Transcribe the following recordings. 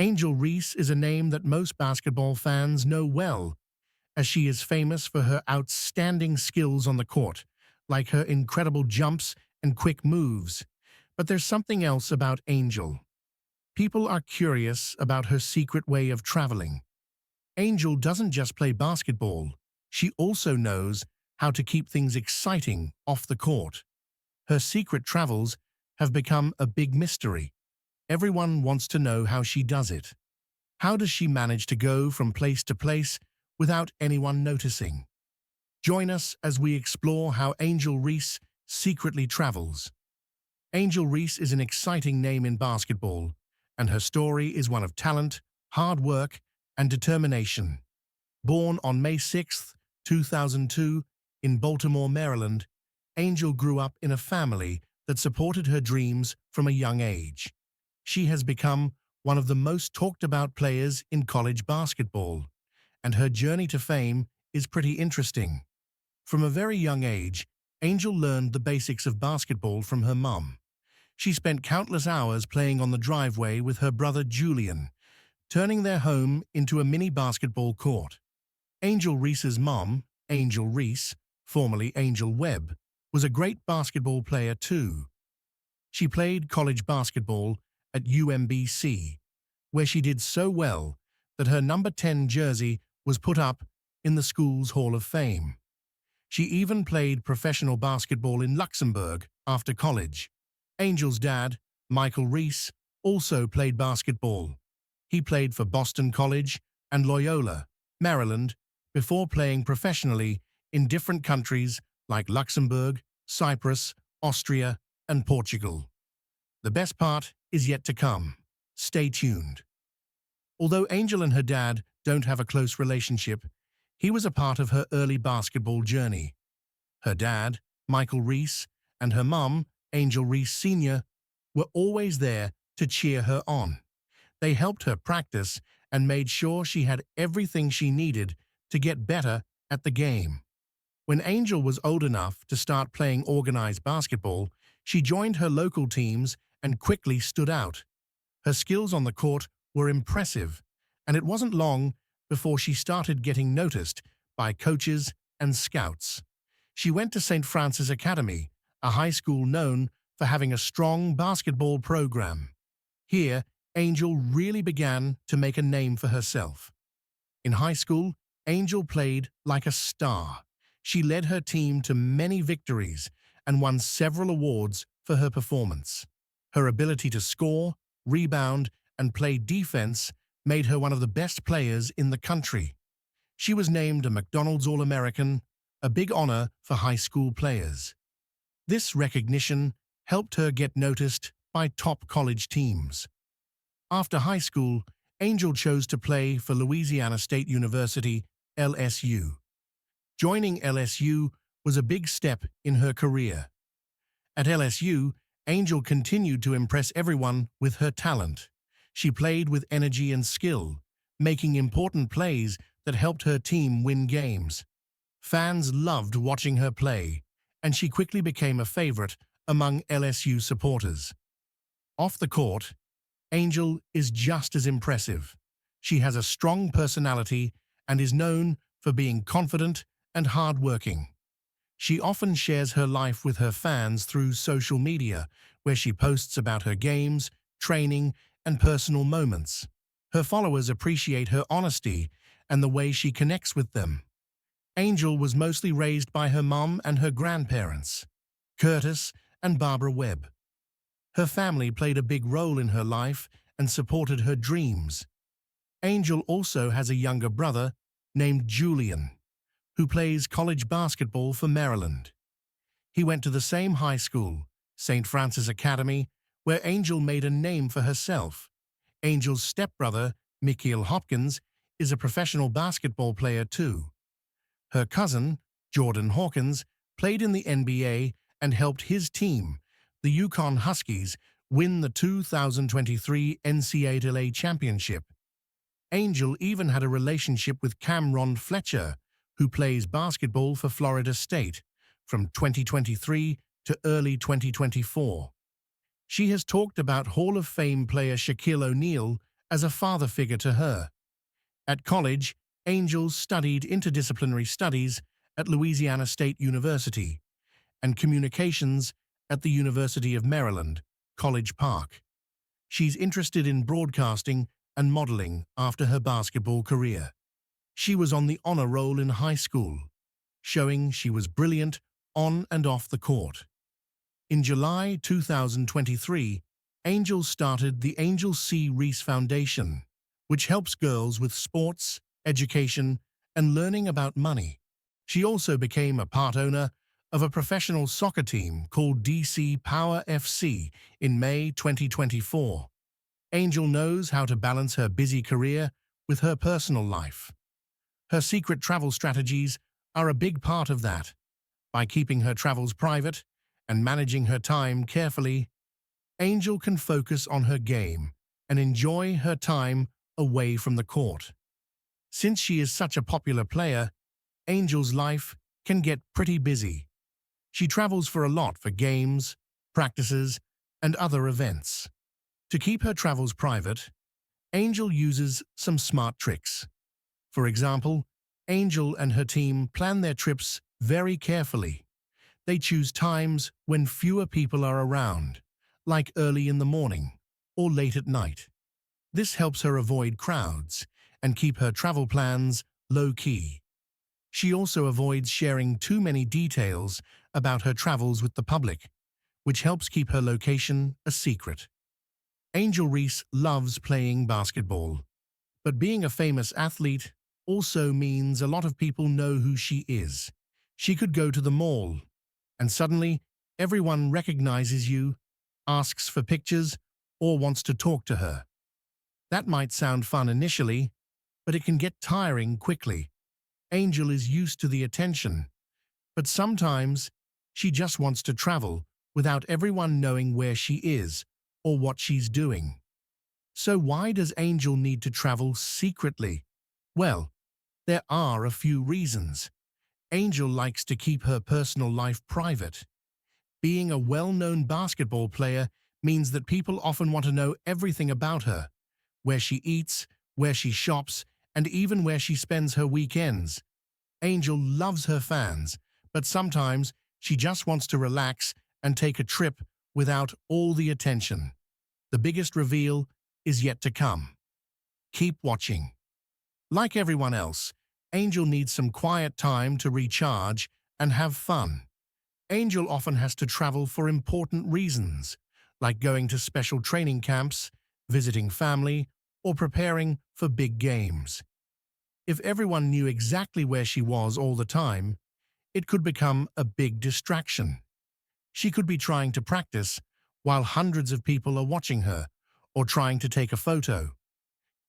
Angel Reese is a name that most basketball fans know well, as she is famous for her outstanding skills on the court, like her incredible jumps and quick moves. But there's something else about Angel. People are curious about her secret way of traveling. Angel doesn't just play basketball, she also knows how to keep things exciting off the court. Her secret travels have become a big mystery. Everyone wants to know how she does it. How does she manage to go from place to place without anyone noticing? Join us as we explore how Angel Reese secretly travels. Angel Reese is an exciting name in basketball, and her story is one of talent, hard work, and determination. Born on May 6, 2002, in Baltimore, Maryland, Angel grew up in a family that supported her dreams from a young age. She has become one of the most talked about players in college basketball, and her journey to fame is pretty interesting. From a very young age, Angel learned the basics of basketball from her mum. She spent countless hours playing on the driveway with her brother Julian, turning their home into a mini basketball court. Angel Reese's mom, Angel Reese, formerly Angel Webb, was a great basketball player too. She played college basketball at UMBC, where she did so well that her number 10 jersey was put up in the school's Hall of Fame. She even played professional basketball in Luxembourg after college. Angel's dad, Michael Reese, also played basketball. He played for Boston College and Loyola, Maryland, before playing professionally in different countries like Luxembourg, Cyprus, Austria, and Portugal. The best part is yet to come. Stay tuned. Although Angel and her dad don't have a close relationship, he was a part of her early basketball journey. Her dad, Michael Reese, and her mum, Angel Reese Sr., were always there to cheer her on. They helped her practice and made sure she had everything she needed to get better at the game. When Angel was old enough to start playing organized basketball, she joined her local teams and quickly stood out. Her skills on the court were impressive, and it wasn't long before she started getting noticed by coaches and scouts. She went to St. Francis Academy, a high school known for having a strong basketball program. Here, Angel really began to make a name for herself. In high school, Angel played like a star. She led her team to many victories and won several awards for her performance. Her ability to score, rebound, and play defense made her one of the best players in the country. She was named a McDonald's All-American, a big honor for high school players. This recognition helped her get noticed by top college teams. After high school, Angel chose to play for Louisiana State University, LSU. Joining LSU was a big step in her career. At LSU, Angel continued to impress everyone with her talent. She played with energy and skill, making important plays that helped her team win games. Fans loved watching her play, and she quickly became a favorite among LSU supporters. Off the court, Angel is just as impressive. She has a strong personality and is known for being confident and hardworking. She often shares her life with her fans through social media, where she posts about her games, training, and personal moments. Her followers appreciate her honesty and the way she connects with them. Angel was mostly raised by her mom and her grandparents, Curtis and Barbara Webb. Her family played a big role in her life and supported her dreams. Angel also has a younger brother named Julian, who plays college basketball for Maryland. He went to the same high school, St. Francis Academy, where Angel made a name for herself. Angel's stepbrother, Mikhail Hopkins, is a professional basketball player too. Her cousin, Jordan Hawkins, played in the NBA and helped his team, the Yukon Huskies, win the 2023 NCAA championship. Angel even had a relationship with Cameron Fletcher, who plays basketball for Florida State, from 2023 to early 2024. She has talked about Hall of Fame player Shaquille O'Neal as a father figure to her. At college, Angel studied interdisciplinary studies at Louisiana State University and communications at the University of Maryland, College Park. She's interested in broadcasting and modeling after her basketball career. She was on the honor roll in high school, showing she was brilliant on and off the court. In July 2023, Angel started the Angel C. Reese Foundation, which helps girls with sports, education, and learning about money. She also became a part owner of a professional soccer team called DC Power FC in May 2024. Angel knows how to balance her busy career with her personal life. Her secret travel strategies are a big part of that. By keeping her travels private and managing her time carefully, Angel can focus on her game and enjoy her time away from the court. Since she is such a popular player, Angel's life can get pretty busy. She travels for a lot for games, practices, and other events. To keep her travels private, Angel uses some smart tricks. For example, Angel and her team plan their trips very carefully. They choose times when fewer people are around, like early in the morning or late at night. This helps her avoid crowds and keep her travel plans low-key. She also avoids sharing too many details about her travels with the public, which helps keep her location a secret. Angel Reese loves playing basketball, but being a famous athlete also means a lot of people know who she is. She could go to the mall, and suddenly everyone recognizes you, asks for pictures, or wants to talk to her. That might sound fun initially, but it can get tiring quickly. Angel is used to the attention, but sometimes she just wants to travel without everyone knowing where she is or what she's doing. So why does Angel need to travel secretly? Well, there are a few reasons. Angel likes to keep her personal life private. Being a well-known basketball player means that people often want to know everything about her, where she eats, where she shops, and even where she spends her weekends. Angel loves her fans, but sometimes she just wants to relax and take a trip without all the attention. The biggest reveal is yet to come. Keep watching. Like everyone else, Angel needs some quiet time to recharge and have fun. Angel often has to travel for important reasons, like going to special training camps, visiting family, or preparing for big games. If everyone knew exactly where she was all the time, it could become a big distraction. She could be trying to practice while hundreds of people are watching her, or trying to take a photo.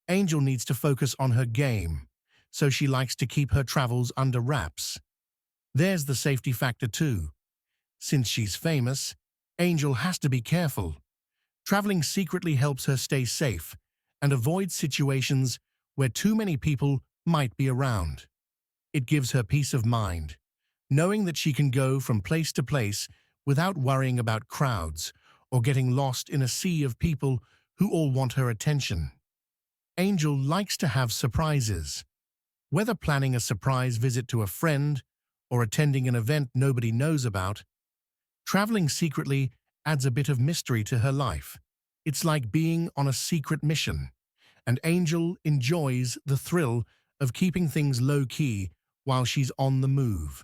Angel needs to focus on her game, so she likes to keep her travels under wraps. There's the safety factor too. Since she's famous, Angel has to be careful. Traveling secretly helps her stay safe and avoid situations where too many people might be around. It gives her peace of mind, knowing that she can go from place to place without worrying about crowds or getting lost in a sea of people who all want her attention. Angel likes to have surprises. Whether planning a surprise visit to a friend or attending an event nobody knows about, traveling secretly adds a bit of mystery to her life. It's like being on a secret mission, and Angel enjoys the thrill of keeping things low-key while she's on the move.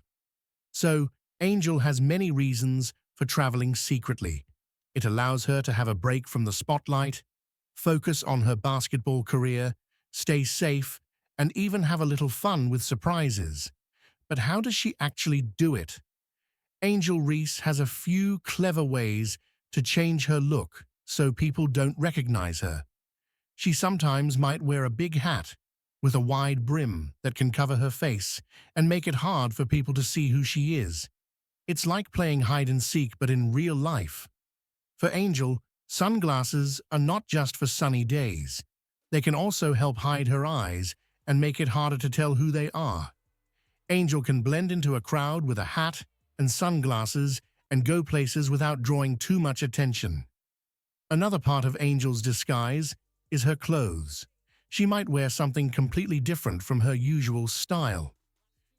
So, Angel has many reasons for traveling secretly. It allows her to have a break from the spotlight, focus on her basketball career, stay safe, and even have a little fun with surprises. But how does she actually do it? Angel Reese has a few clever ways to change her look so people don't recognize her. She sometimes might wear a big hat with a wide brim that can cover her face and make it hard for people to see who she is. It's like playing hide-and-seek but in real life. For Angel, sunglasses are not just for sunny days. They can also help hide her eyes and make it harder to tell who they are. Angel can blend into a crowd with a hat and sunglasses and go places without drawing too much attention. Another part of Angel's disguise is her clothes. She might wear something completely different from her usual style.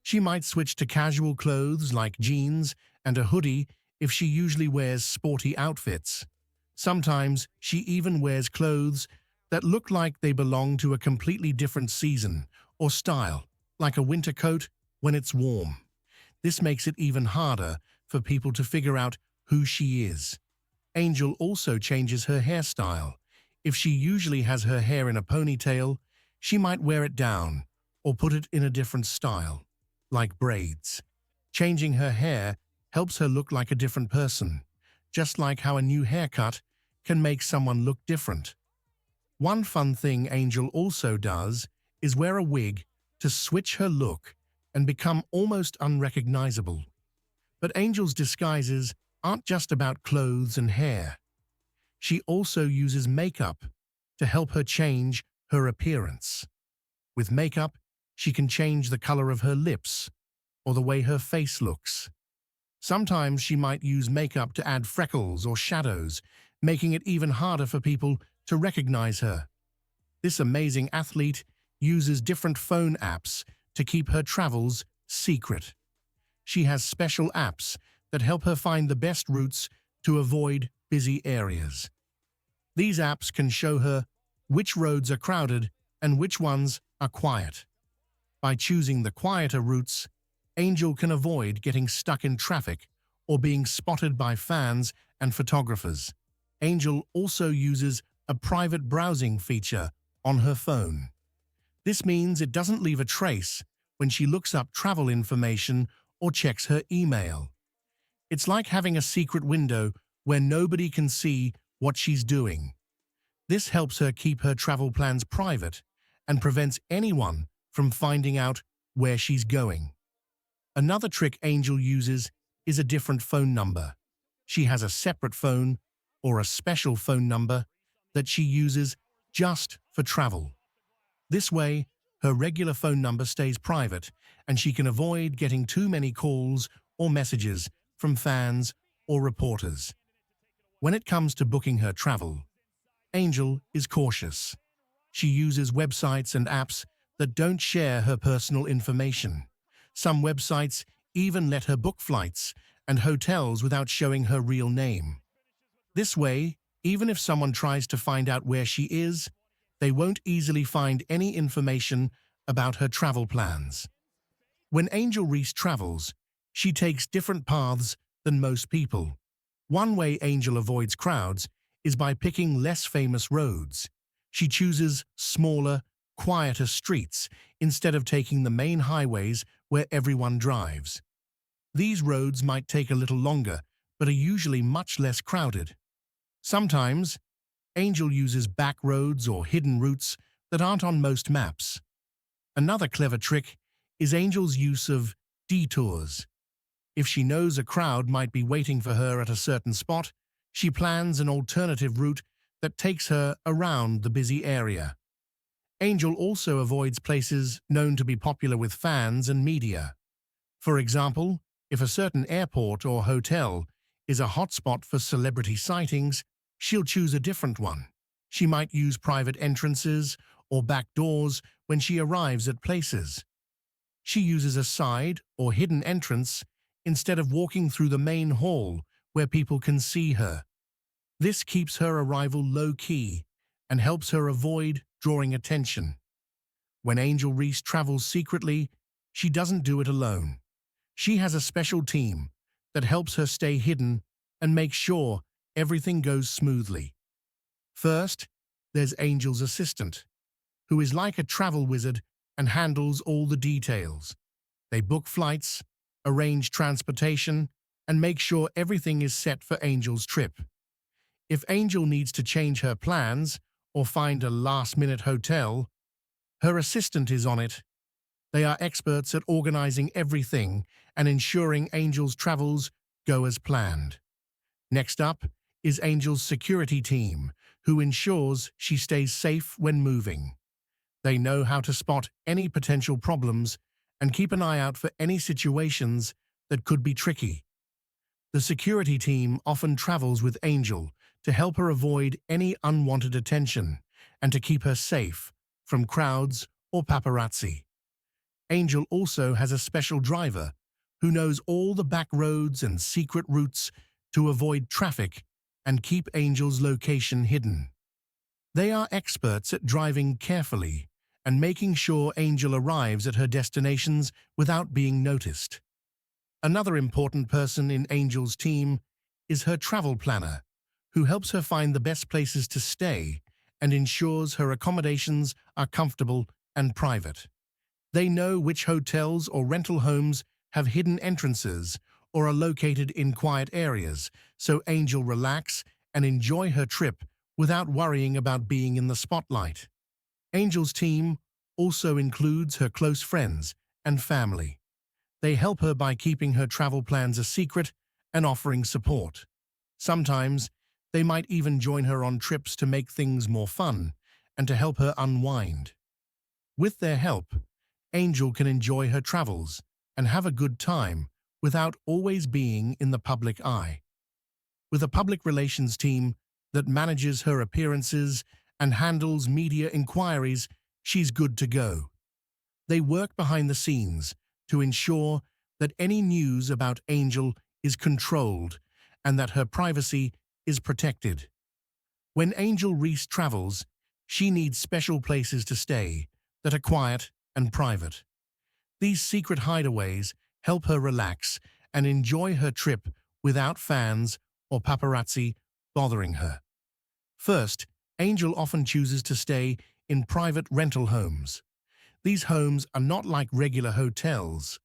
She might switch to casual clothes like jeans and a hoodie if she usually wears sporty outfits. Sometimes she even wears clothes that look like they belong to a completely different season or style, like a winter coat when it's warm. This makes it even harder for people to figure out who she is. Angel also changes her hairstyle. If she usually has her hair in a ponytail, she might wear it down or put it in a different style, like braids. Changing her hair helps her look like a different person, just like how a new haircut can make someone look different. One fun thing Angel also does is wear a wig to switch her look and become almost unrecognizable. But Angel's disguises aren't just about clothes and hair. She also uses makeup to help her change her appearance. With makeup, she can change the color of her lips or the way her face looks. Sometimes she might use makeup to add freckles or shadows, making it even harder for people to recognize her. This amazing athlete uses different phone apps to keep her travels secret. She has special apps that help her find the best routes to avoid busy areas. These apps can show her which roads are crowded and which ones are quiet. By choosing the quieter routes, Angel can avoid getting stuck in traffic or being spotted by fans and photographers. Angel also uses a private browsing feature on her phone. This means it doesn't leave a trace when she looks up travel information or checks her email. It's like having a secret window where nobody can see what she's doing. This helps her keep her travel plans private and prevents anyone from finding out where she's going. Another trick Angel uses is a different phone number. She has a separate phone or a special phone number that she uses just for travel. This way, her regular phone number stays private and she can avoid getting too many calls or messages from fans or reporters. When it comes to booking her travel, Angel is cautious. She uses websites and apps that don't share her personal information. Some websites even let her book flights and hotels without showing her real name. This way, even if someone tries to find out where she is, they won't easily find any information about her travel plans. When Angel Reese travels, she takes different paths than most people. One way Angel avoids crowds is by picking less famous roads. She chooses smaller, quieter streets instead of taking the main highways where everyone drives. These roads might take a little longer, but are usually much less crowded. Sometimes, Angel uses back roads or hidden routes that aren't on most maps. Another clever trick is Angel's use of detours. If she knows a crowd might be waiting for her at a certain spot, she plans an alternative route that takes her around the busy area. Angel also avoids places known to be popular with fans and media. For example, if a certain airport or hotel is a hotspot for celebrity sightings, she'll choose a different one. She might use private entrances or back doors when she arrives at places. She uses a side or hidden entrance instead of walking through the main hall where people can see her. This keeps her arrival low-key and helps her avoid drawing attention. When Angel Reese travels secretly, she doesn't do it alone. She has a special team that helps her stay hidden and make sure everything goes smoothly. First, there's Angel's assistant, who is like a travel wizard and handles all the details. They book flights, arrange transportation, and make sure everything is set for Angel's trip. If Angel needs to change her plans or find a last-minute hotel, her assistant is on it. They are experts at organizing everything and ensuring Angel's travels go as planned. Next up is Angel's security team, who ensures she stays safe when moving. They know how to spot any potential problems and keep an eye out for any situations that could be tricky. The security team often travels with Angel to help her avoid any unwanted attention and to keep her safe from crowds or paparazzi. Angel also has a special driver who knows all the back roads and secret routes to avoid traffic and keep Angel's location hidden. They are experts at driving carefully and making sure Angel arrives at her destinations without being noticed. Another important person in Angel's team is her travel planner, who helps her find the best places to stay and ensures her accommodations are comfortable and private. They know which hotels or rental homes have hidden entrances or are located in quiet areas, so Angel relax and enjoy her trip without worrying about being in the spotlight. Angel's team also includes her close friends and family. They help her by keeping her travel plans a secret and offering support. Sometimes, they might even join her on trips to make things more fun and to help her unwind. With their help, Angel can enjoy her travels and have a good time without always being in the public eye. With a public relations team that manages her appearances and handles media inquiries, she's good to go. They work behind the scenes to ensure that any news about Angel is controlled and that her privacy is protected. When Angel Reese travels, she needs special places to stay that are quiet and private. These secret hideaways help her relax and enjoy her trip without fans or paparazzi bothering her. First, Angel often chooses to stay in private rental homes. These homes are not like regular hotels.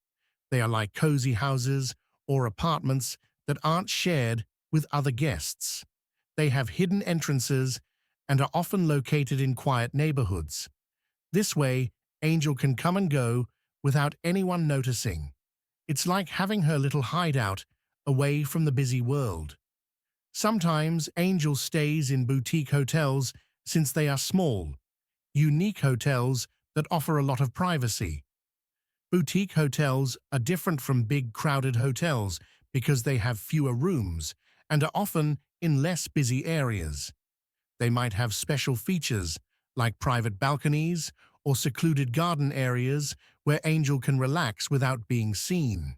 They are like cozy houses or apartments that aren't shared with other guests. They have hidden entrances and are often located in quiet neighborhoods. This way, Angel can come and go without anyone noticing. It's like having her little hideout away from the busy world. Sometimes Angel stays in boutique hotels since they are small, unique hotels that offer a lot of privacy. Boutique hotels are different from big crowded hotels because they have fewer rooms and are often in less busy areas. They might have special features like private balconies or secluded garden areas where Angel can relax without being seen.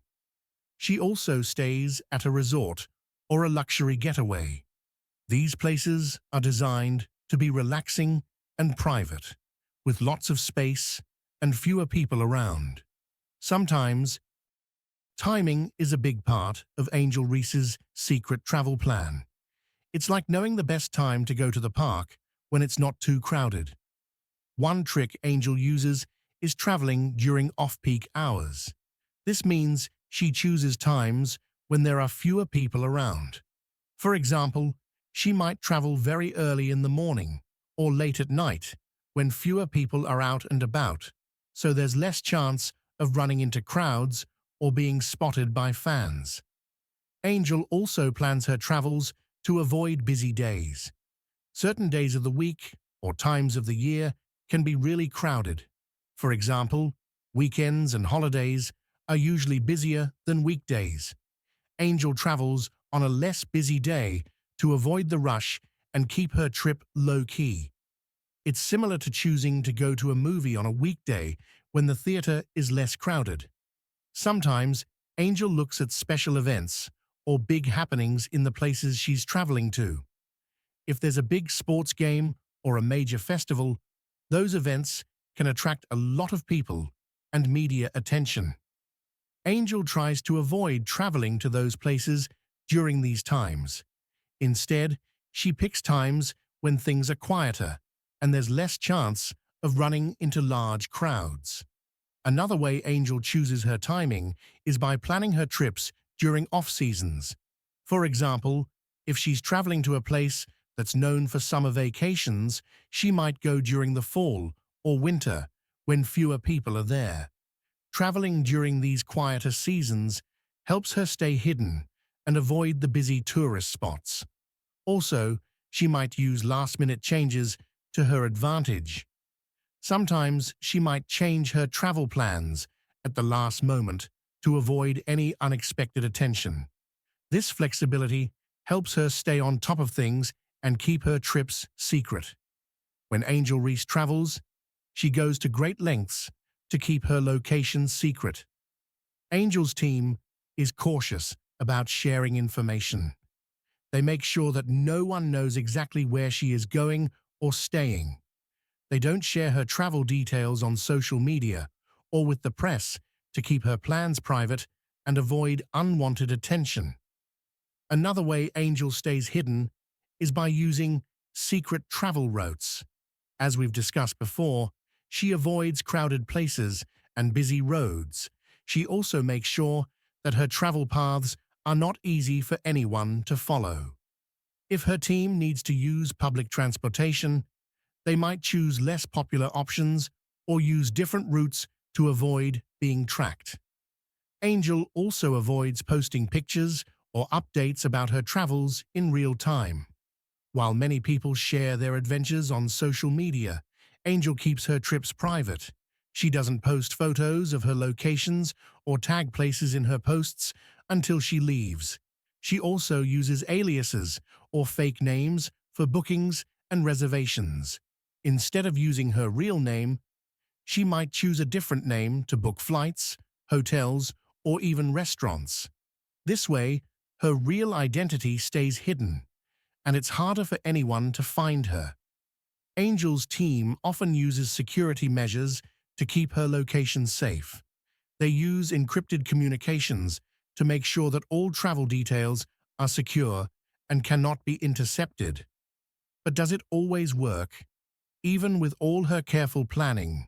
She also stays at a resort or a luxury getaway. These places are designed to be relaxing and private, with lots of space and fewer people around. Sometimes, timing is a big part of Angel Reese's secret travel plan. It's like knowing the best time to go to the park when it's not too crowded. One trick Angel uses is traveling during off-peak hours. This means she chooses times when there are fewer people around. For example, she might travel very early in the morning or late at night when fewer people are out and about, so there's less chance of running into crowds or being spotted by fans. Angel also plans her travels to avoid busy days. Certain days of the week or times of the year can be really crowded. For example, weekends and holidays are usually busier than weekdays. Angel travels on a less busy day to avoid the rush and keep her trip low-key. It's similar to choosing to go to a movie on a weekday when the theater is less crowded. Sometimes, Angel looks at special events or big happenings in the places she's traveling to. If there's a big sports game or a major festival, those events can attract a lot of people and media attention. Angel tries to avoid traveling to those places during these times. Instead, she picks times when things are quieter and there's less chance of running into large crowds. Another way Angel chooses her timing is by planning her trips during off-seasons. For example, if she's traveling to a place that's known for summer vacations, she might go during the fall or winter when fewer people are there. Traveling during these quieter seasons helps her stay hidden and avoid the busy tourist spots. Also, she might use last-minute changes to her advantage. Sometimes she might change her travel plans at the last moment to avoid any unexpected attention. This flexibility helps her stay on top of things and keep her trips secret. When Angel Reese travels, she goes to great lengths to keep her location secret. Angel's team is cautious about sharing information. They make sure that no one knows exactly where she is going or staying. They don't share her travel details on social media or with the press to keep her plans private and avoid unwanted attention. Another way Angel stays hidden is by using secret travel routes. As we've discussed before, she avoids crowded places and busy roads. She also makes sure that her travel paths are not easy for anyone to follow. If her team needs to use public transportation, they might choose less popular options or use different routes to avoid being tracked. Angel also avoids posting pictures or updates about her travels in real time. While many people share their adventures on social media, Angel keeps her trips private. She doesn't post photos of her locations or tag places in her posts until she leaves. She also uses aliases or fake names for bookings and reservations. Instead of using her real name, she might choose a different name to book flights, hotels, or even restaurants. This way, her real identity stays hidden, and it's harder for anyone to find her. Angel's team often uses security measures to keep her location safe. They use encrypted communications to make sure that all travel details are secure and cannot be intercepted. But does it always work? Even with all her careful planning,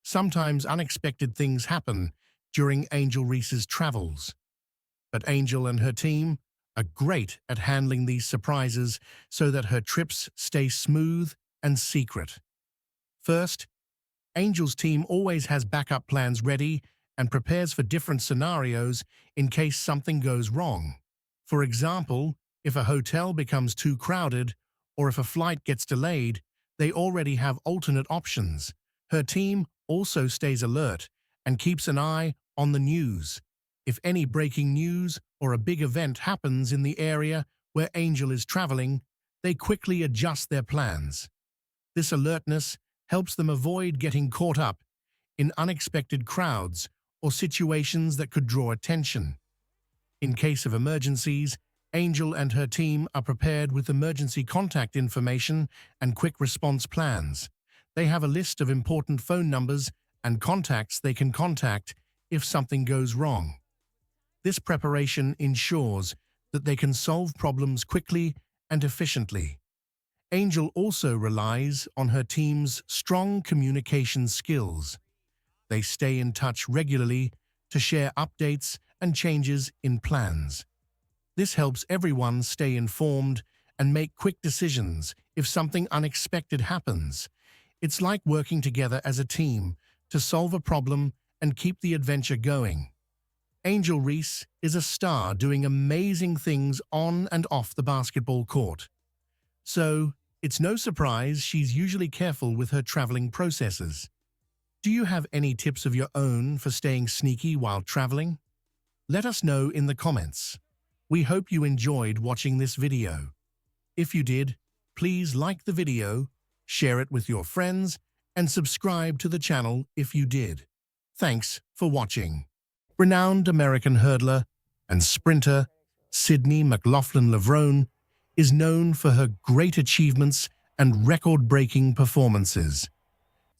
sometimes unexpected things happen during Angel Reese's travels. But Angel and her team are great at handling these surprises so that her trips stay smooth and secret. First, Angel's team always has backup plans ready and prepares for different scenarios in case something goes wrong. For example, if a hotel becomes too crowded or if a flight gets delayed, they already have alternate options. Her team also stays alert and keeps an eye on the news. If any breaking news or a big event happens in the area where Angel is traveling, they quickly adjust their plans. This alertness helps them avoid getting caught up in unexpected crowds or situations that could draw attention. In case of emergencies, Angel and her team are prepared with emergency contact information and quick response plans. They have a list of important phone numbers and contacts they can contact if something goes wrong. This preparation ensures that they can solve problems quickly and efficiently. Angel also relies on her team's strong communication skills. They stay in touch regularly to share updates and changes in plans. This helps everyone stay informed and make quick decisions if something unexpected happens. It's like working together as a team to solve a problem and keep the adventure going. Angel Reese is a star doing amazing things on and off the basketball court. So, it's no surprise she's usually careful with her traveling processes. Do you have any tips of your own for staying sneaky while traveling? Let us know in the comments. We hope you enjoyed watching this video. If you did, please like the video, share it with your friends, and subscribe to the channel if you did. Thanks for watching. Renowned American hurdler and sprinter Sydney McLaughlin-Levrone is known for her great achievements and record-breaking performances.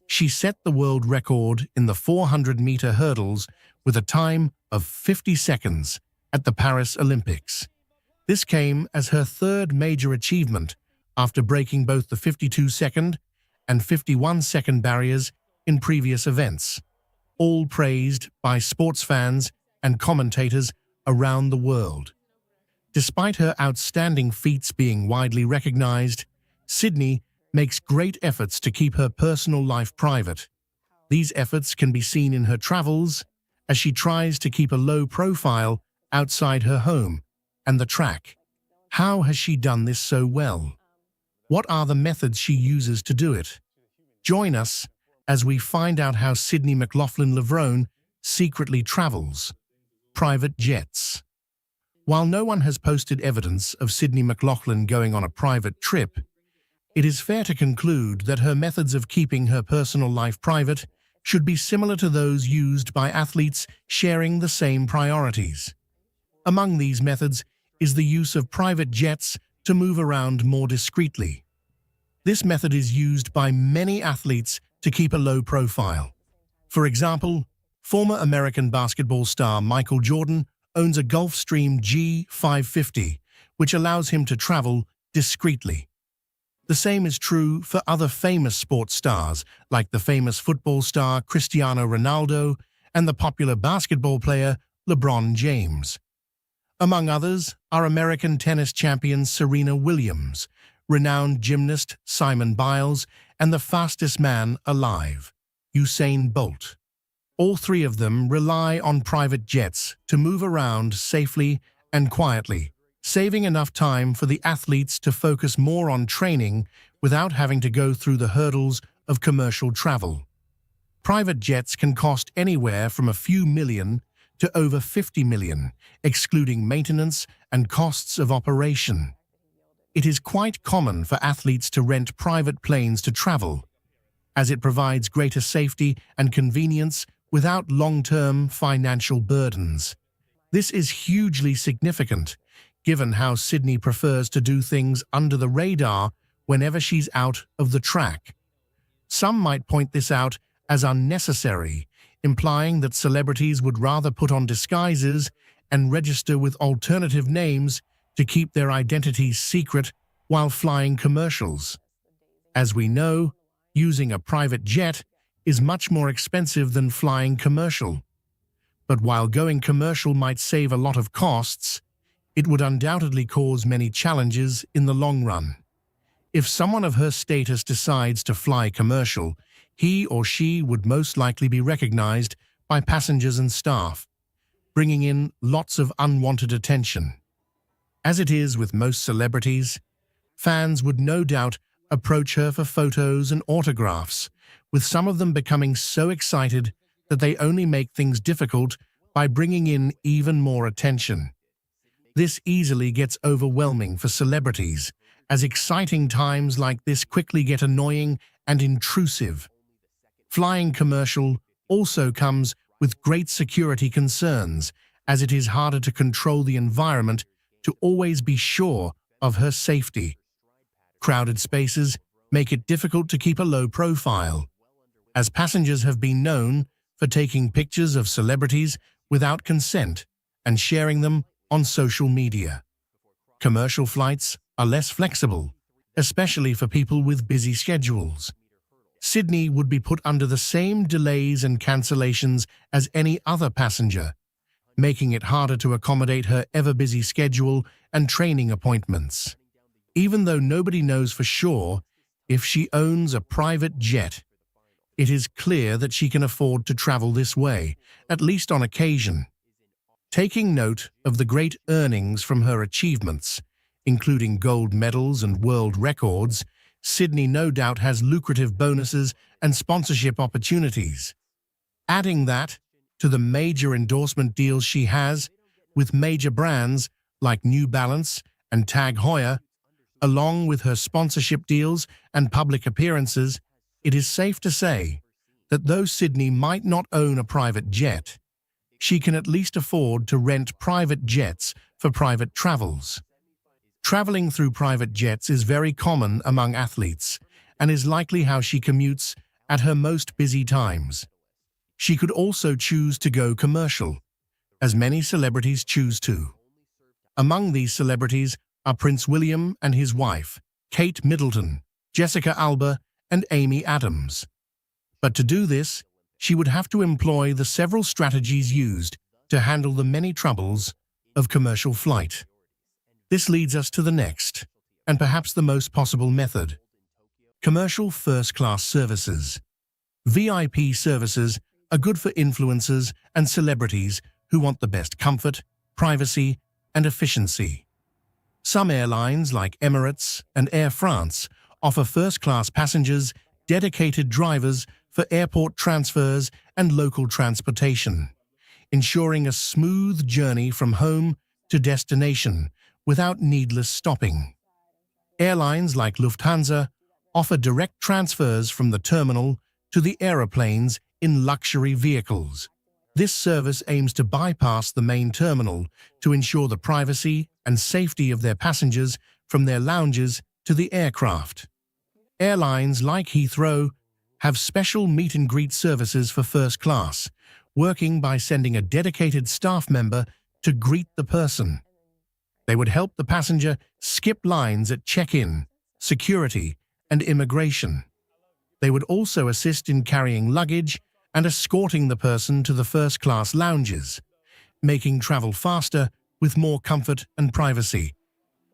She set the world record in the 400-meter hurdles with a time of 50 seconds at the Paris Olympics. This came as her third major achievement after breaking both the 52-second and 51-second barriers in previous events, all praised by sports fans and commentators around the world. Despite her outstanding feats being widely recognized, Sydney makes great efforts to keep her personal life private. These efforts can be seen in her travels, as she tries to keep a low profile outside her home and the track. How has she done this so well? What are the methods she uses to do it? Join us as we find out how Sydney McLaughlin-Levrone secretly travels. Private jets. While no one has posted evidence of Sydney McLaughlin going on a private trip, It is fair to conclude that her methods of keeping her personal life private should be similar to those used by athletes sharing the same priorities. Among these methods is the use of private jets to move around more discreetly. This method is used by many athletes to keep a low profile. For example, former American basketball star Michael Jordan owns a Gulfstream G550, which allows him to travel discreetly. The same is true for other famous sports stars, like the famous football star Cristiano Ronaldo and the popular basketball player LeBron James. Among others are American tennis champion Serena Williams, renowned gymnast Simone Biles, and the fastest man alive, Usain Bolt. All three of them rely on private jets to move around safely and quietly, saving enough time for the athletes to focus more on training without having to go through the hurdles of commercial travel. Private jets can cost anywhere from a few million to over 50 million, excluding maintenance and costs of operation. It is quite common for athletes to rent private planes to travel, as it provides greater safety and convenience without long-term financial burdens. This is hugely significant, given how Sydney prefers to do things under the radar whenever she's out of the track. Some might point this out as unnecessary, implying that celebrities would rather put on disguises and register with alternative names to keep their identities secret while flying commercials. As we know, using a private jet is much more expensive than flying commercial. But while going commercial might save a lot of costs, it would undoubtedly cause many challenges in the long run. If someone of her status decides to fly commercial, he or she would most likely be recognized by passengers and staff, bringing in lots of unwanted attention. As it is with most celebrities, fans would no doubt approach her for photos and autographs, with some of them becoming so excited that they only make things difficult by bringing in even more attention. This easily gets overwhelming for celebrities, as exciting times like this quickly get annoying and intrusive. Flying commercial also comes with great security concerns, as it is harder to control the environment to always be sure of her safety. Crowded spaces make it difficult to keep a low profile, as passengers have been known for taking pictures of celebrities without consent and sharing them on social media. Commercial flights are less flexible, especially for people with busy schedules. Sydney would be put under the same delays and cancellations as any other passenger, making it harder to accommodate her ever-busy schedule and training appointments. Even though nobody knows for sure if she owns a private jet, it is clear that she can afford to travel this way, at least on occasion. Taking note of the great earnings from her achievements, including gold medals and world records, Sydney no doubt has lucrative bonuses and sponsorship opportunities. Adding that to the major endorsement deals she has with major brands like New Balance and Tag Heuer, along with her sponsorship deals and public appearances, it is safe to say that though Sydney might not own a private jet, she can at least afford to rent private jets for private travels. Traveling through private jets is very common among athletes and is likely how she commutes at her most busy times. She could also choose to go commercial, as many celebrities choose to. Among these celebrities are Prince William and his wife, Kate Middleton, Jessica Alba, and Amy Adams. But to do this, she would have to employ the several strategies used to handle the many troubles of commercial flight. This leads us to the next, and perhaps the most possible method: commercial first-class services. VIP services are good for influencers and celebrities who want the best comfort, privacy, and efficiency. Some airlines like Emirates and Air France offer first-class passengers dedicated drivers for airport transfers and local transportation, ensuring a smooth journey from home to destination without needless stopping. Airlines like Lufthansa offer direct transfers from the terminal to the aeroplanes in luxury vehicles. This service aims to bypass the main terminal to ensure the privacy and safety of their passengers from their lounges to the aircraft. Airlines like Heathrow have special meet-and-greet services for first class, working by sending a dedicated staff member to greet the person. They would help the passenger skip lines at check-in, security, and immigration. They would also assist in carrying luggage and escorting the person to the first-class lounges, making travel faster with more comfort and privacy.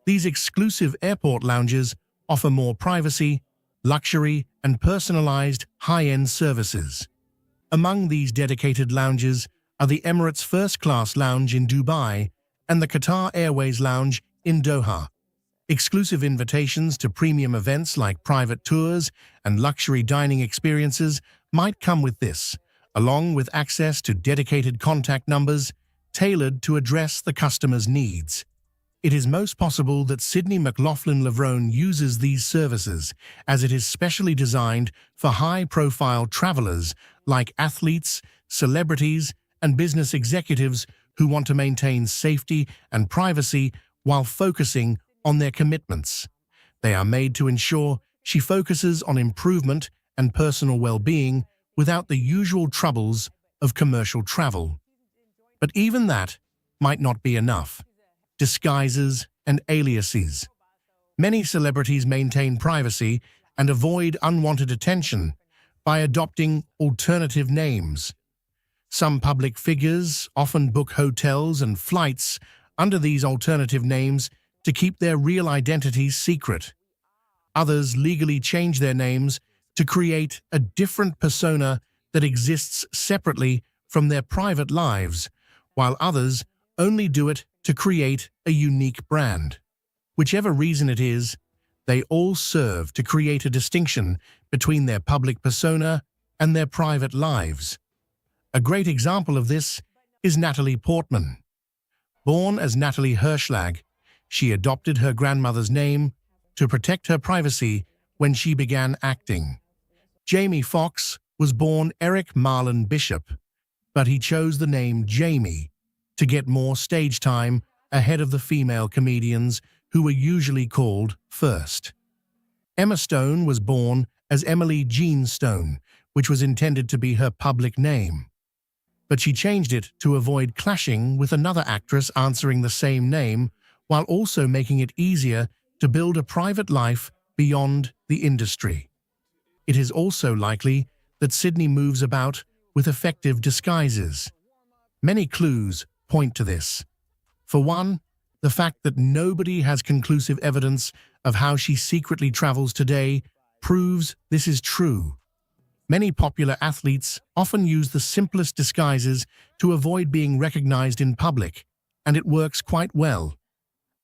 These exclusive airport lounges offer more privacy, luxury, and personalized high-end services. Among these dedicated lounges are the Emirates First Class Lounge in Dubai and the Qatar Airways Lounge in Doha. Exclusive invitations to premium events like private tours and luxury dining experiences might come with this, along with access to dedicated contact numbers tailored to address the customer's needs. It is most possible that Sydney McLaughlin Levrone uses these services, as it is specially designed for high-profile travelers like athletes, celebrities, and business executives who want to maintain safety and privacy while focusing on their commitments. They are made to ensure she focuses on improvement and personal well-being without the usual troubles of commercial travel. But even that might not be enough. Disguises and aliases. Many celebrities maintain privacy and avoid unwanted attention by adopting alternative names. Some public figures often book hotels and flights under these alternative names to keep their real identities secret. Others legally change their names to create a different persona that exists separately from their private lives, while others only do it to create a unique brand. Whichever reason it is, they all serve to create a distinction between their public persona and their private lives. A great example of this is Natalie Portman. Born as Natalie Hirschlag, she adopted her grandmother's name to protect her privacy when she began acting. Jamie Foxx was born Eric Marlon Bishop, but he chose the name Jamie to get more stage time ahead of the female comedians who were usually called first. Emma Stone was born as Emily Jean Stone, which was intended to be her public name. But she changed it to avoid clashing with another actress answering the same name, while also making it easier to build a private life beyond the industry. It is also likely that Sydney moves about with effective disguises. Many clues point to this. For one, the fact that nobody has conclusive evidence of how she secretly travels today proves this is true. Many popular athletes often use the simplest disguises to avoid being recognized in public, and it works quite well.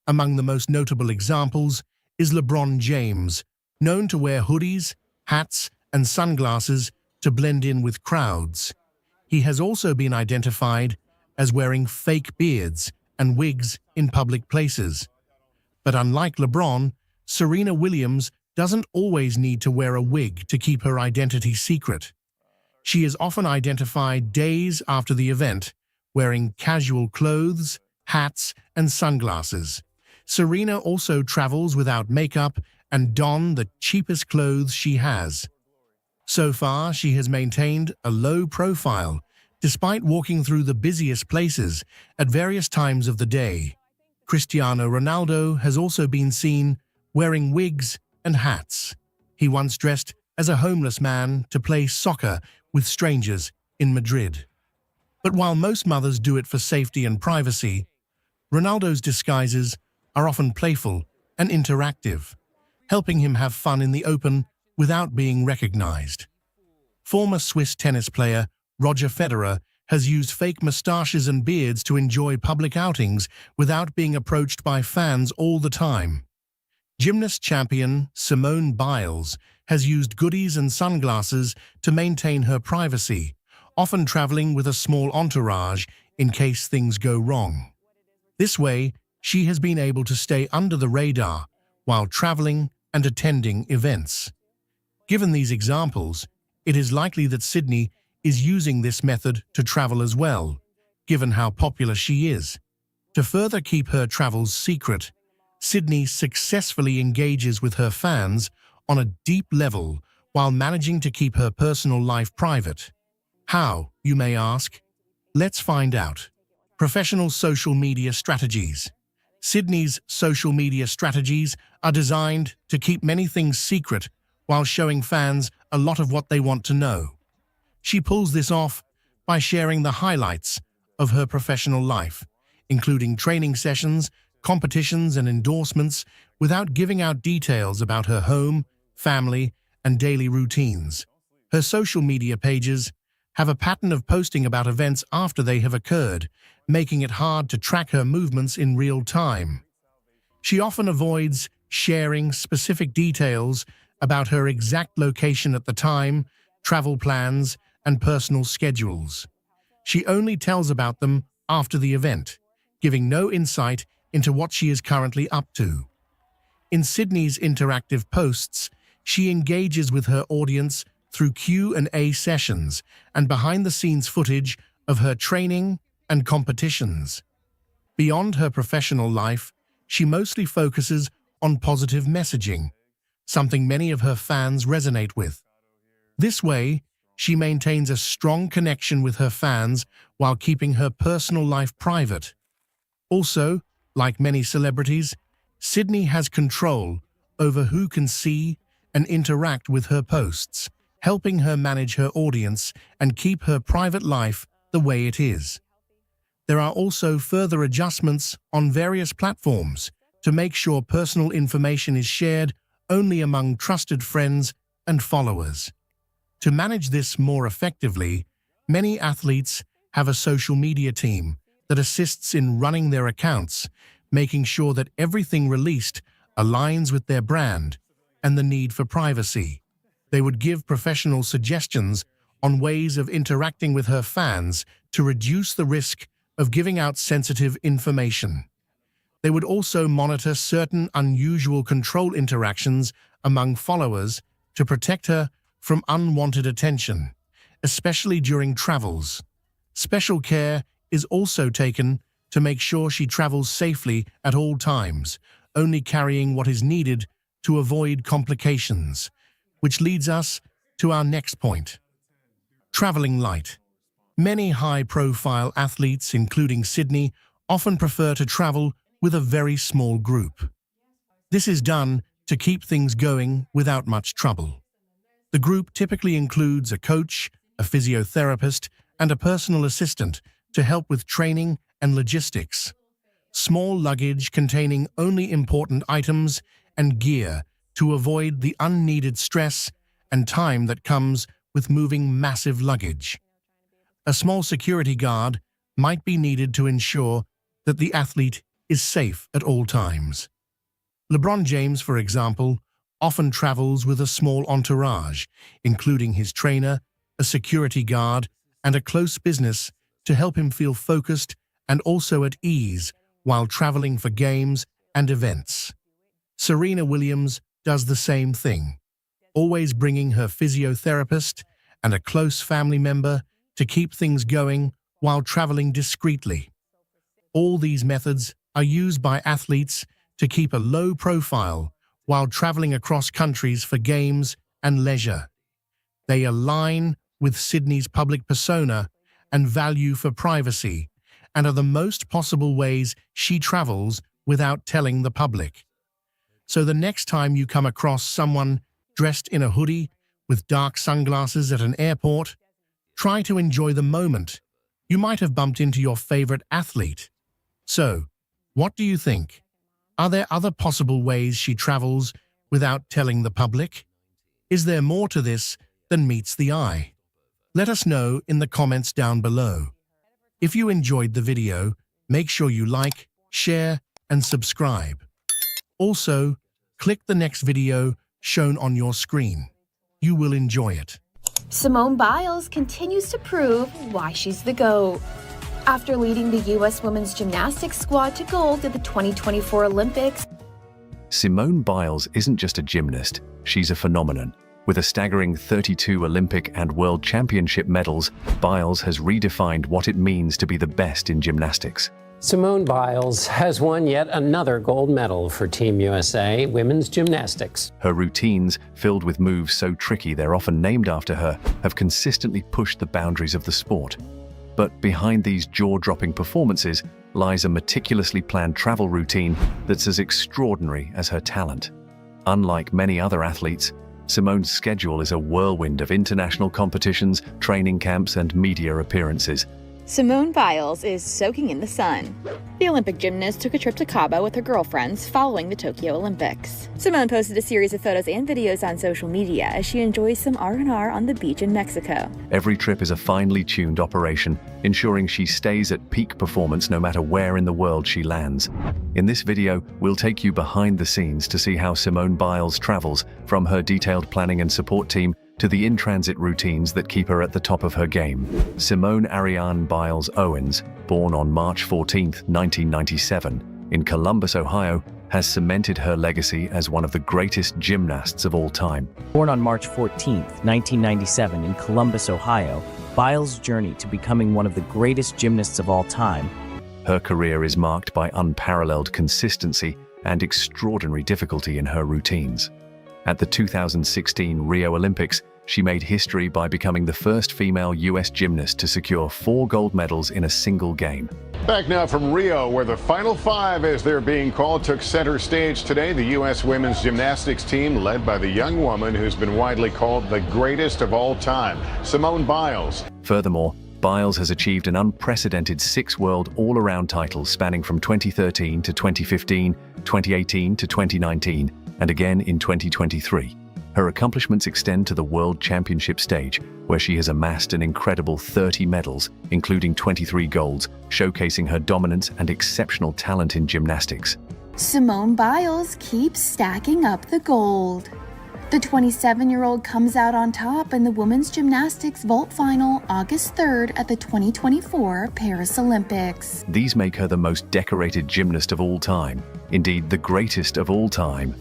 Among the most notable examples is LeBron James, known to wear hoodies, hats, and sunglasses to blend in with crowds. He has also been identified as wearing fake beards and wigs in public places. But unlike LeBron, Serena Williams doesn't always need to wear a wig to keep her identity secret. She is often identified days after the event, wearing casual clothes, hats, and sunglasses. Serena also travels without makeup and dons the cheapest clothes she has. So far, she has maintained a low profile, despite walking through the busiest places at various times of the day. Cristiano Ronaldo has also been seen wearing wigs and hats. He once dressed as a homeless man to play soccer with strangers in Madrid. But while most mothers do it for safety and privacy, Ronaldo's disguises are often playful and interactive, helping him have fun in the open without being recognized. Former Swiss tennis player Roger Federer has used fake mustaches and beards to enjoy public outings without being approached by fans all the time. Gymnast champion Simone Biles has used goodies and sunglasses to maintain her privacy, often traveling with a small entourage in case things go wrong. This way, she has been able to stay under the radar while traveling and attending events. Given these examples, it is likely that Sydney is using this method to travel as well, given how popular she is. To further keep her travels secret, Sydney successfully engages with her fans on a deep level while managing to keep her personal life private. How, you may ask? Let's find out. Professional social media strategies. Sydney's social media strategies are designed to keep many things secret while showing fans a lot of what they want to know. She pulls this off by sharing the highlights of her professional life, including training sessions, competitions, and endorsements, without giving out details about her home, family, and daily routines. Her social media pages have a pattern of posting about events after they have occurred, making it hard to track her movements in real time. She often avoids sharing specific details about her exact location at the time, travel plans, and personal schedules. She only tells about them after the event, giving no insight into what she is currently up to. In Sydney's interactive posts, she engages with her audience through Q&A sessions and behind-the-scenes footage of her training and competitions. Beyond her professional life, she mostly focuses on positive messaging, something many of her fans resonate with. This way, she maintains a strong connection with her fans while keeping her personal life private. Also, like many celebrities, Sydney has control over who can see and interact with her posts, helping her manage her audience and keep her private life the way it is. There are also further adjustments on various platforms to make sure personal information is shared only among trusted friends and followers. To manage this more effectively, many athletes have a social media team that assists in running their accounts, making sure that everything released aligns with their brand and the need for privacy. They would give professional suggestions on ways of interacting with her fans to reduce the risk of giving out sensitive information. They would also monitor certain unusual control interactions among followers to protect her from unwanted attention, especially during travels. Special care is also taken to make sure she travels safely at all times, only carrying what is needed to avoid complications, which leads us to our next point. Traveling light. Many high-profile athletes, including Sydney, often prefer to travel with a very small group. This is done to keep things going without much trouble. The group typically includes a coach, a physiotherapist, and a personal assistant to help with training and logistics. Small luggage containing only important items and gear to avoid the unneeded stress and time that comes with moving massive luggage. A small security guard might be needed to ensure that the athlete is safe at all times. LeBron James, for example, often travels with a small entourage, including his trainer, a security guard, and a close business to help him feel focused and also at ease while traveling for games and events. Serena Williams does the same thing, always bringing her physiotherapist and a close family member to keep things going while traveling discreetly. All these methods are used by athletes to keep a low profile while traveling across countries for games and leisure. They align with Sydney's public persona and value for privacy, and are the most possible ways she travels without telling the public. So the next time you come across someone dressed in a hoodie with dark sunglasses at an airport, try to enjoy the moment. You might have bumped into your favorite athlete. So, what do you think? Are there other possible ways she travels without telling the public? Is there more to this than meets the eye? Let us know in the comments down below. If you enjoyed the video, make sure you like, share, and subscribe. Also, click the next video shown on your screen. You will enjoy it. Simone Biles continues to prove why she's the GOAT. After leading the U.S. women's gymnastics squad to gold at the 2024 Olympics, Simone Biles isn't just a gymnast, she's a phenomenon. With a staggering 32 Olympic and World Championship medals, Biles has redefined what it means to be the best in gymnastics. Simone Biles has won yet another gold medal for Team USA women's gymnastics. Her routines, filled with moves so tricky they're often named after her, have consistently pushed the boundaries of the sport. But behind these jaw-dropping performances lies a meticulously planned travel routine that's as extraordinary as her talent. Unlike many other athletes, Simone's schedule is a whirlwind of international competitions, training camps, and media appearances. Simone Biles is soaking in the sun. The Olympic gymnast took a trip to Cabo with her girlfriends following the Tokyo Olympics. Simone posted a series of photos and videos on social media as she enjoys some R&R on the beach in Mexico. Every trip is a finely tuned operation, ensuring she stays at peak performance no matter where in the world she lands. In this video, we'll take you behind the scenes to see how Simone Biles travels, from her detailed planning and support team to the in-transit routines that keep her at the top of her game. Simone Ariane Biles Owens, born on March 14, 1997, in Columbus, Ohio, has cemented her legacy as one of the greatest gymnasts of all time. Born on March 14, 1997, in Columbus, Ohio, Biles' journey to becoming one of the greatest gymnasts of all time. Her career is marked by unparalleled consistency and extraordinary difficulty in her routines. At the 2016 Rio Olympics, she made history by becoming the first female U.S. gymnast to secure 4 gold medals in a single game. Back now from Rio, where the Final Five, as they're being called, took center stage today. The U.S. women's gymnastics team, led by the young woman who's been widely called the greatest of all time, Simone Biles. Furthermore, Biles has achieved an unprecedented 6 world all-around titles spanning from 2013 to 2015, 2018 to 2019, and again in 2023. Her accomplishments extend to the World Championship stage, where she has amassed an incredible 30 medals, including 23 golds, showcasing her dominance and exceptional talent in gymnastics. Simone Biles keeps stacking up the gold. The 27-year-old comes out on top in the women's gymnastics vault final August 3rd at the 2024 Paris Olympics. These make her the most decorated gymnast of all time, indeed the greatest of all time.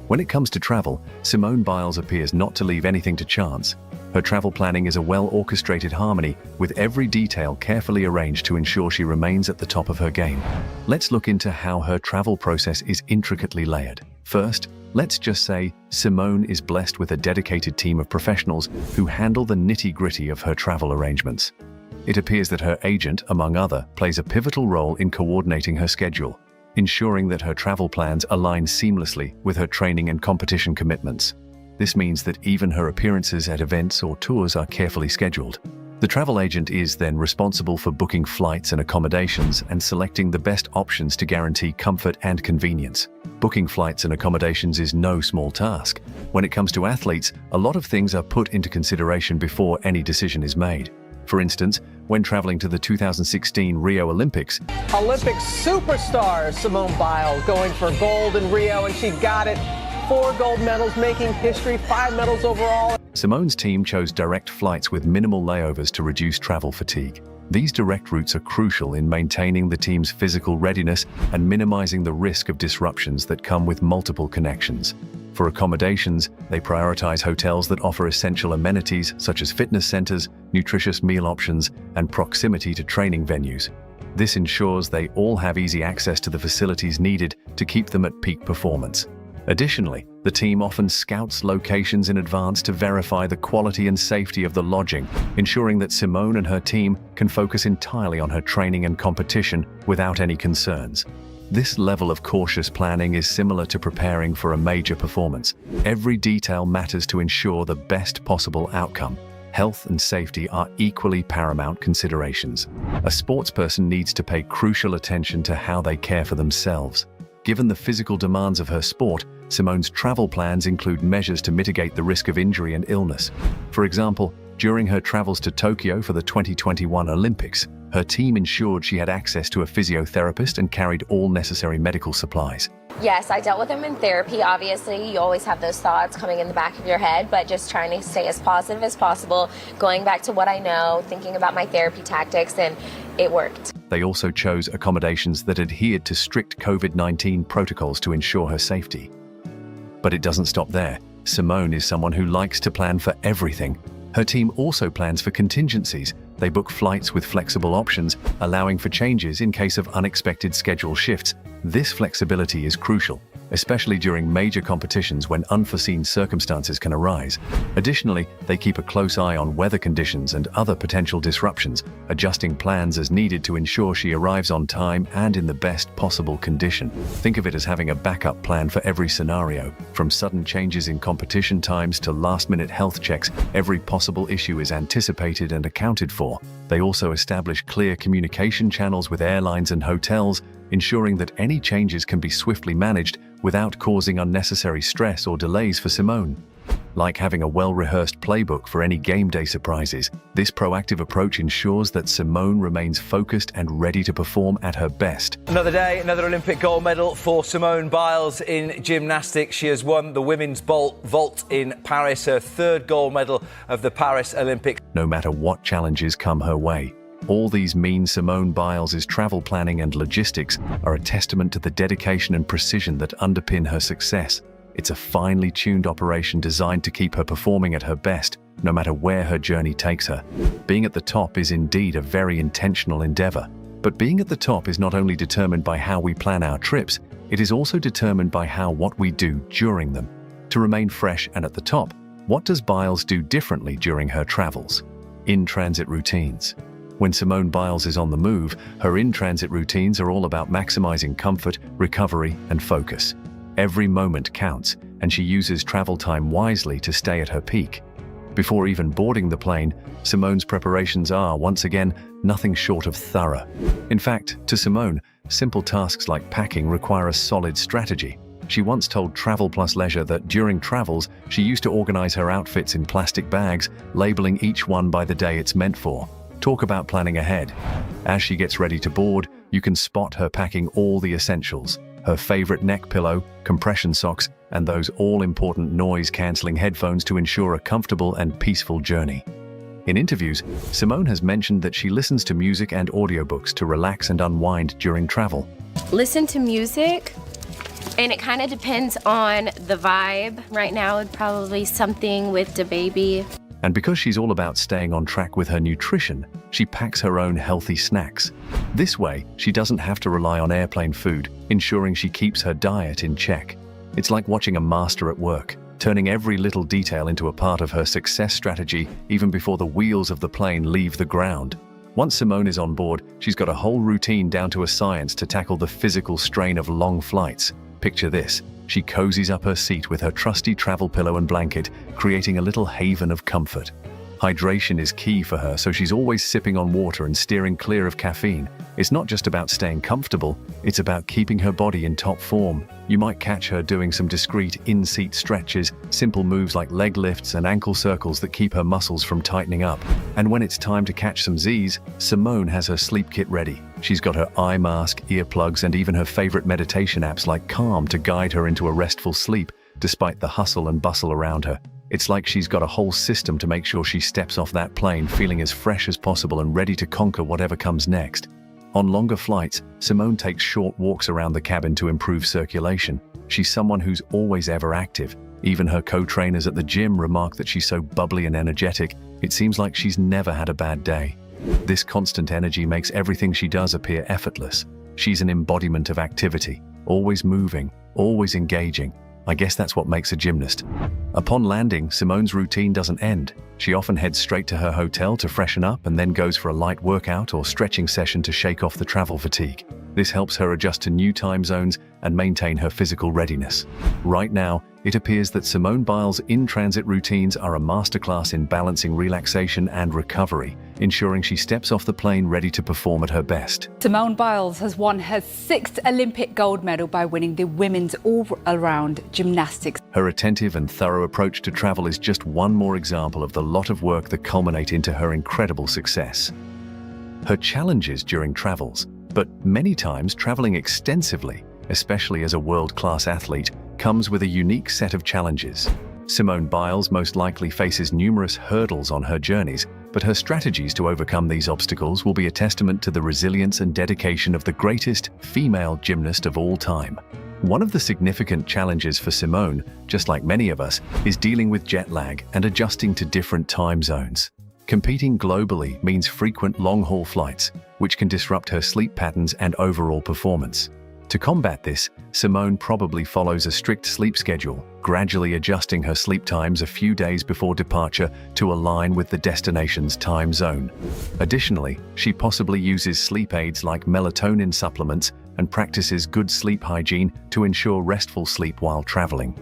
When it comes to travel, Simone Biles appears not to leave anything to chance. Her travel planning is a well-orchestrated harmony, with every detail carefully arranged to ensure she remains at the top of her game. Let's look into how her travel process is intricately layered. First, let's just say Simone is blessed with a dedicated team of professionals who handle the nitty-gritty of her travel arrangements. It appears that her agent, among other, plays a pivotal role in coordinating her schedule, ensuring that her travel plans align seamlessly with her training and competition commitments. This means that even her appearances at events or tours are carefully scheduled. The travel agent is then responsible for booking flights and accommodations and selecting the best options to guarantee comfort and convenience. Booking flights and accommodations is no small task. When it comes to athletes, a lot of things are put into consideration before any decision is made. For instance, when traveling to the 2016 Rio Olympics, Olympic superstar Simone Biles going for gold in Rio, and she got it. 4 gold medals, making history, 5 medals overall. Simone's team chose direct flights with minimal layovers to reduce travel fatigue. These direct routes are crucial in maintaining the team's physical readiness and minimizing the risk of disruptions that come with multiple connections. For accommodations, they prioritize hotels that offer essential amenities such as fitness centers, nutritious meal options, and proximity to training venues. This ensures they all have easy access to the facilities needed to keep them at peak performance. Additionally, the team often scouts locations in advance to verify the quality and safety of the lodging, ensuring that Simone and her team can focus entirely on her training and competition without any concerns. This level of cautious planning is similar to preparing for a major performance. Every detail matters to ensure the best possible outcome. Health and safety are equally paramount considerations. A sportsperson needs to pay crucial attention to how they care for themselves. Given the physical demands of her sport, Simone's travel plans include measures to mitigate the risk of injury and illness. For example, during her travels to Tokyo for the 2021 Olympics, her team ensured she had access to a physiotherapist and carried all necessary medical supplies. Yes, I dealt with them in therapy. Obviously, you always have those thoughts coming in the back of your head, but just trying to stay as positive as possible, going back to what I know, thinking about my therapy tactics, and it worked. They also chose accommodations that adhered to strict COVID-19 protocols to ensure her safety. But it doesn't stop there. Simone is someone who likes to plan for everything. Her team also plans for contingencies. They book flights with flexible options, allowing for changes in case of unexpected schedule shifts. This flexibility is crucial, especially during major competitions when unforeseen circumstances can arise. Additionally, they keep a close eye on weather conditions and other potential disruptions, adjusting plans as needed to ensure she arrives on time and in the best possible condition. Think of it as having a backup plan for every scenario. From sudden changes in competition times to last-minute health checks, every possible issue is anticipated and accounted for. They also establish clear communication channels with airlines and hotels, ensuring that any changes can be swiftly managed without causing unnecessary stress or delays for Simone. Like having a well-rehearsed playbook for any game day surprises, this proactive approach ensures that Simone remains focused and ready to perform at her best. Another day, another Olympic gold medal for Simone Biles in gymnastics. She has won the women's vault in Paris, her third gold medal of the Paris Olympics. No matter what challenges come her way, all these mean Simone Biles' travel planning and logistics are a testament to the dedication and precision that underpin her success. It's a finely tuned operation designed to keep her performing at her best, no matter where her journey takes her. Being at the top is indeed a very intentional endeavor. But being at the top is not only determined by how we plan our trips, it is also determined by what we do during them. To remain fresh and at the top, what does Biles do differently during her travels? In-transit routines. When Simone Biles is on the move, her in-transit routines are all about maximizing comfort, recovery, and focus. Every moment counts, and she uses travel time wisely to stay at her peak. Before even boarding the plane, Simone's preparations are, once again, nothing short of thorough. In fact, to Simone, simple tasks like packing require a solid strategy. She once told Travel Plus Leisure that during travels, she used to organize her outfits in plastic bags, labeling each one by the day it's meant for. Talk about planning ahead. As she gets ready to board, you can spot her packing all the essentials: her favorite neck pillow, compression socks, and those all-important noise-canceling headphones to ensure a comfortable and peaceful journey. In interviews, Simone has mentioned that she listens to music and audiobooks to relax and unwind during travel. Listen to music, and it kind of depends on the vibe. Right now, it'd probably something with the baby. And because she's all about staying on track with her nutrition, she packs her own healthy snacks. This way, she doesn't have to rely on airplane food, ensuring she keeps her diet in check. It's like watching a master at work, turning every little detail into a part of her success strategy even before the wheels of the plane leave the ground. Once Simone is on board, she's got a whole routine down to a science to tackle the physical strain of long flights. Picture this. She cozies up her seat with her trusty travel pillow and blanket, creating a little haven of comfort. Hydration is key for her, so she's always sipping on water and steering clear of caffeine. It's not just about staying comfortable, it's about keeping her body in top form. You might catch her doing some discreet in-seat stretches, simple moves like leg lifts and ankle circles that keep her muscles from tightening up. And when it's time to catch some Z's, Simone has her sleep kit ready. She's got her eye mask, earplugs, and even her favorite meditation apps like Calm to guide her into a restful sleep, despite the hustle and bustle around her. It's like she's got a whole system to make sure she steps off that plane feeling as fresh as possible and ready to conquer whatever comes next. On longer flights, Simone takes short walks around the cabin to improve circulation. She's someone who's always ever active. Even her co-trainers at the gym remark that she's so bubbly and energetic, it seems like she's never had a bad day. This constant energy makes everything she does appear effortless. She's an embodiment of activity, always moving, always engaging. I guess that's what makes a gymnast. Upon landing, Simone's routine doesn't end. She often heads straight to her hotel to freshen up and then goes for a light workout or stretching session to shake off the travel fatigue. This helps her adjust to new time zones and maintain her physical readiness. Right now, it appears that Simone Biles' in-transit routines are a masterclass in balancing relaxation and recovery, ensuring she steps off the plane ready to perform at her best. Simone Biles has won her 6th Olympic gold medal by winning the women's all-around gymnastics. Her attentive and thorough approach to travel is just one more example of the lot of work that culminate into her incredible success. Her challenges during travels, but many times traveling extensively, especially as a world-class athlete, comes with a unique set of challenges. Simone Biles most likely faces numerous hurdles on her journeys, but her strategies to overcome these obstacles will be a testament to the resilience and dedication of the greatest female gymnast of all time. One of the significant challenges for Simone, just like many of us, is dealing with jet lag and adjusting to different time zones. Competing globally means frequent long-haul flights, which can disrupt her sleep patterns and overall performance. To combat this, Simone probably follows a strict sleep schedule, gradually adjusting her sleep times a few days before departure to align with the destination's time zone. Additionally, she possibly uses sleep aids like melatonin supplements and practices good sleep hygiene to ensure restful sleep while traveling.